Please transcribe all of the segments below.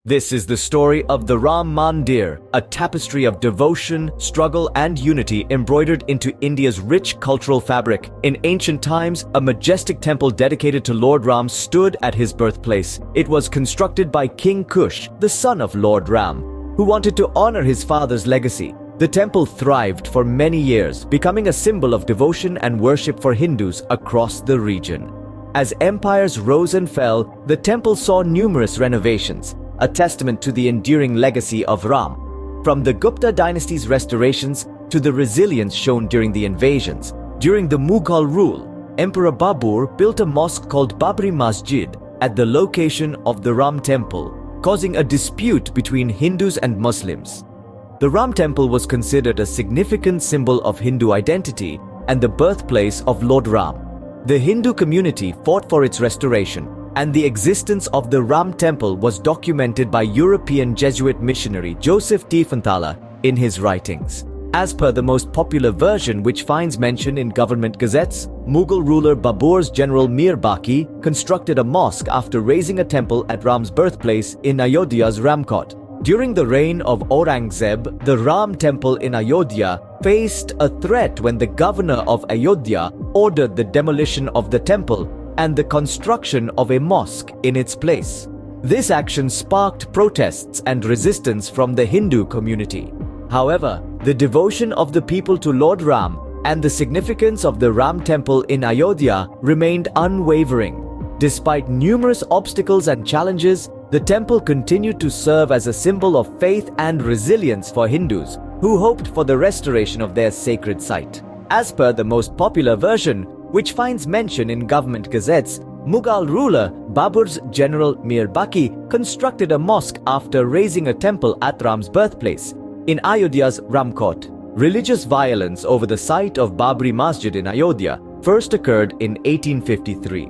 This is the story of the Ram Mandir, a tapestry of devotion, struggle and unity embroidered into India's rich cultural fabric. In ancient times, a majestic temple dedicated to Lord Ram stood at his birthplace. It was constructed by King Kush, the son of Lord Ram, who wanted to honor his father's legacy. The temple thrived for many years, becoming a symbol of devotion and worship for Hindus across the region. As empires rose and fell, the temple saw numerous renovations, a testament to the enduring legacy of Ram. From the Gupta dynasty's restorations to the resilience shown during the invasions. During the Mughal rule, Emperor Babur built a mosque called Babri Masjid at the location of the Ram temple, causing a dispute between Hindus and Muslims. The Ram temple was considered a significant symbol of Hindu identity and the birthplace of Lord Ram. The Hindu community fought for its restoration, and the existence of the Ram temple was documented by European Jesuit missionary Joseph Tiefenthaler in his writings. As per the most popular version, which finds mention in government gazettes, Mughal ruler Babur's general Mir Baqi constructed a mosque after raising a temple at Ram's birthplace in Ayodhya's Ramkot. During the reign of Aurangzeb, the Ram temple in Ayodhya faced a threat when the governor of Ayodhya ordered the demolition of the temple and the construction of a mosque in its place. This action sparked protests and resistance from the Hindu community. However, the devotion of the people to Lord Ram and the significance of the Ram temple in Ayodhya remained unwavering. Despite numerous obstacles and challenges, the temple continued to serve as a symbol of faith and resilience for Hindus who hoped for the restoration of their sacred site. As per the most popular version, which finds mention in government gazettes, Mughal ruler Babur's general Mir Baqi constructed a mosque after raising a temple at Ram's birthplace in Ayodhya's Ramkot. Religious violence over the site of Babri Masjid in Ayodhya first occurred in 1853.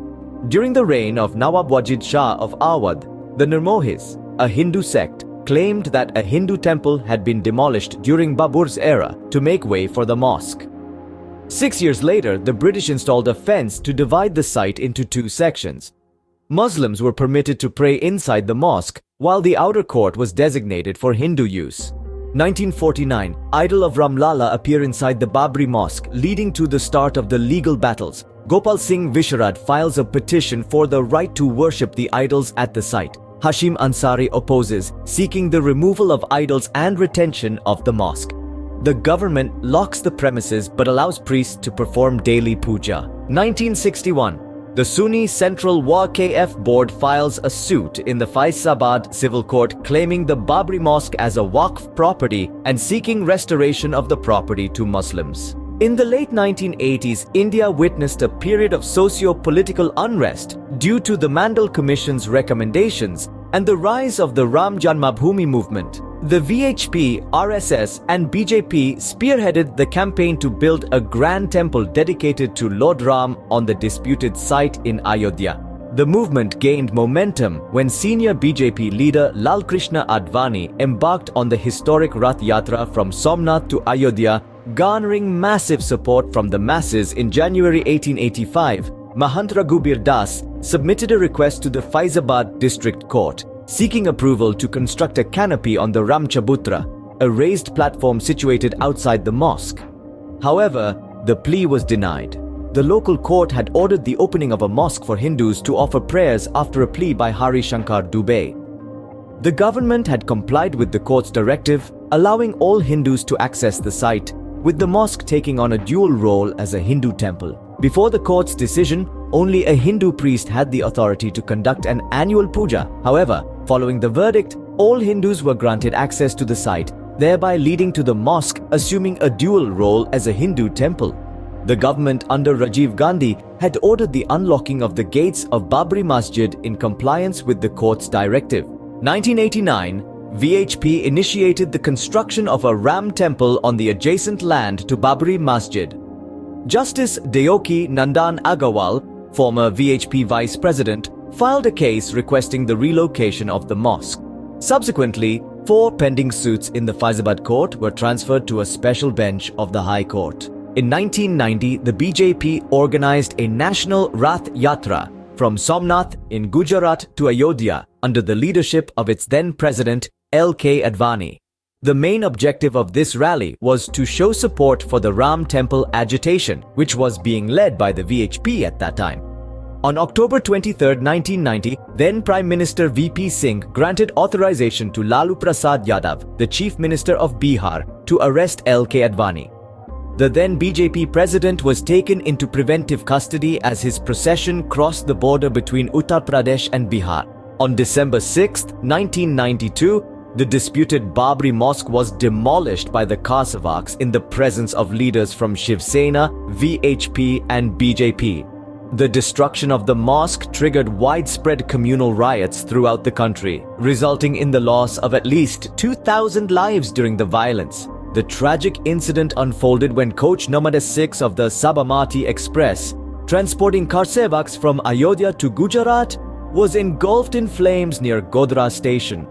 During the reign of Nawab Wajid Shah of Awadh, the Nirmohis, a Hindu sect, claimed that a Hindu temple had been demolished during Babur's era to make way for the mosque. 6 years later, the British installed a fence to divide the site into two sections. Muslims were permitted to pray inside the mosque, while the outer court was designated for Hindu use. 1949, idol of Ram Lalla appear inside the Babri Mosque, leading to the start of the legal battles. Gopal Singh Visharad files a petition for the right to worship the idols at the site. Hashim Ansari opposes, seeking the removal of idols and retention of the mosque. The government locks the premises but allows priests to perform daily puja. 1961, the Sunni Central Waqf Board files a suit in the Faizabad Civil Court claiming the Babri Mosque as a Waqf property and seeking restoration of the property to Muslims. In the late 1980s, India witnessed a period of socio-political unrest due to the Mandal Commission's recommendations and the rise of the Ram Janmabhoomi movement. The VHP, RSS and BJP spearheaded the campaign to build a grand temple dedicated to Lord Ram on the disputed site in Ayodhya. The movement gained momentum when senior BJP leader Lal Krishna Advani embarked on the historic Rath Yatra from Somnath to Ayodhya, garnering massive support from the masses. In January 1885, Mahant Raghubir Das submitted a request to the Faizabad District Court, seeking approval to construct a canopy on the Ram Chabutra, a raised platform situated outside the mosque. However, the plea was denied. The local court had ordered the opening of a mosque for Hindus to offer prayers after a plea by Hari Shankar Dubey. The government had complied with the court's directive, allowing all Hindus to access the site, with the mosque taking on a dual role as a Hindu temple. Before the court's decision, only a Hindu priest had the authority to conduct an annual puja. However, following the verdict, all Hindus were granted access to the site, thereby leading to the mosque assuming a dual role as a Hindu temple. The government under Rajiv Gandhi had ordered the unlocking of the gates of Babri Masjid in compliance with the court's directive. 1989, VHP initiated the construction of a Ram temple on the adjacent land to Babri Masjid. Justice Deoki Nandan Agarwal, former VHP vice president, filed a case requesting the relocation of the mosque. Subsequently, 4 pending suits in the Faizabad court were transferred to a special bench of the High Court. In 1990, the BJP organized a national Rath Yatra, from Somnath in Gujarat to Ayodhya under the leadership of its then president L.K. Advani. The main objective of this rally was to show support for the Ram Temple agitation, which was being led by the VHP at that time. On October 23, 1990, then Prime Minister V.P. Singh granted authorization to Lalu Prasad Yadav, the Chief Minister of Bihar, to arrest L.K. Advani. The then BJP president was taken into preventive custody as his procession crossed the border between Uttar Pradesh and Bihar. On December 6, 1992, the disputed Babri Mosque was demolished by the Kasavaks in the presence of leaders from Shiv Sena, VHP and BJP. The destruction of the mosque triggered widespread communal riots throughout the country, resulting in the loss of at least 2,000 lives during the violence. The tragic incident unfolded when coach number 6 of the Sabarmati Express, transporting Karsevaks from Ayodhya to Gujarat, was engulfed in flames near Godhra station.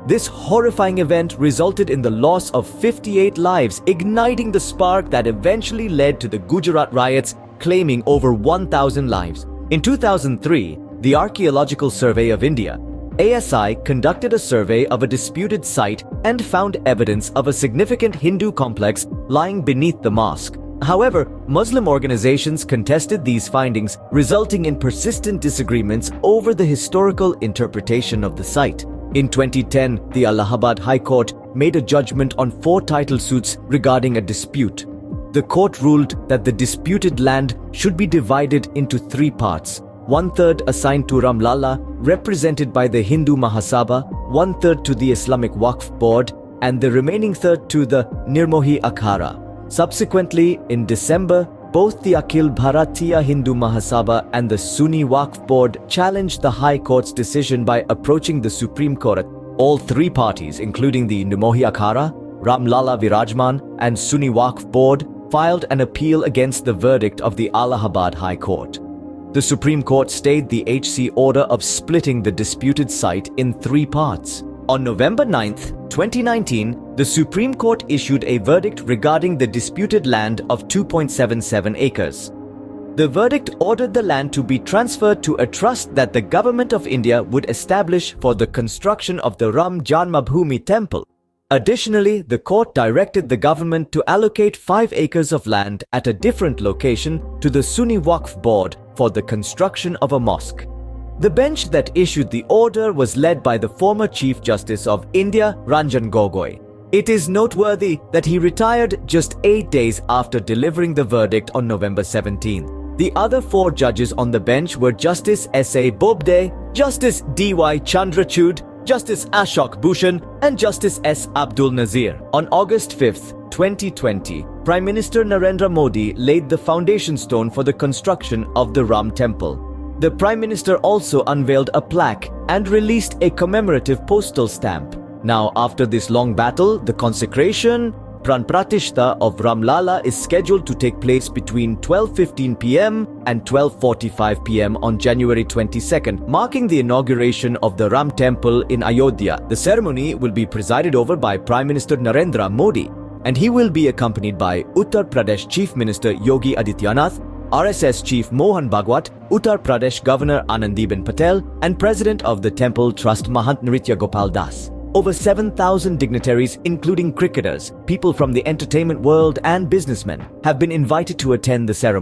This horrifying event resulted in the loss of 58 lives, igniting the spark that eventually led to the Gujarat riots, claiming over 1,000 lives. In 2003, the Archaeological Survey of India, ASI, conducted a survey of a disputed site and found evidence of a significant Hindu complex lying beneath the mosque. However, Muslim organizations contested these findings, resulting in persistent disagreements over the historical interpretation of the site. In 2010, the Allahabad High Court made a judgment on 4 title suits regarding a dispute. The court ruled that the disputed land should be divided into 3 parts. 1/3 assigned to Lalla, represented by the Hindu Mahasabha, 1/3 to the Islamic Waqf Board, and the remaining third to the Nirmohi Akhara. Subsequently, in December, both the Akhil Bharatiya Hindu Mahasabha and the Sunni Waqf Board challenged the High Court's decision by approaching the Supreme Court. All 3 parties, including the Nirmohi Akhara, Ram Lalla Virajman, and Sunni Waqf Board, filed an appeal against the verdict of the Allahabad High Court. The Supreme Court stayed the HC order of splitting the disputed site in 3 parts. On November 9, 2019, the Supreme Court issued a verdict regarding the disputed land of 2.77 acres. The verdict ordered the land to be transferred to a trust that the Government of India would establish for the construction of the Ram Janmabhoomi temple. Additionally, the court directed the government to allocate 5 acres of land at a different location to the Sunni Waqf Board for the construction of a mosque. The bench that issued the order was led by the former Chief Justice of India, Ranjan Gogoi. It is noteworthy that he retired just 8 days after delivering the verdict on November 17. The other 4 judges on the bench were Justice S.A. Bobde, Justice D.Y. Chandrachud, Justice Ashok Bhushan, and Justice S. Abdul Nazir. On August 5, 2020, Prime Minister Narendra Modi laid the foundation stone for the construction of the Ram Temple. The Prime Minister also unveiled a plaque and released a commemorative postal stamp. Now, after this long battle, the consecration, Pran Pratishta of Ram Lalla is scheduled to take place between 12:15 p.m. and 12:45 p.m. on January 22nd, marking the inauguration of the Ram Temple in Ayodhya. The ceremony will be presided over by Prime Minister Narendra Modi, and he will be accompanied by Uttar Pradesh Chief Minister Yogi Adityanath, RSS Chief Mohan Bhagwat, Uttar Pradesh Governor Anandiben Patel, and President of the Temple Trust Mahant Nritya Gopal Das. Over 7,000 dignitaries, including cricketers, people from the entertainment world and businessmen, have been invited to attend the ceremony.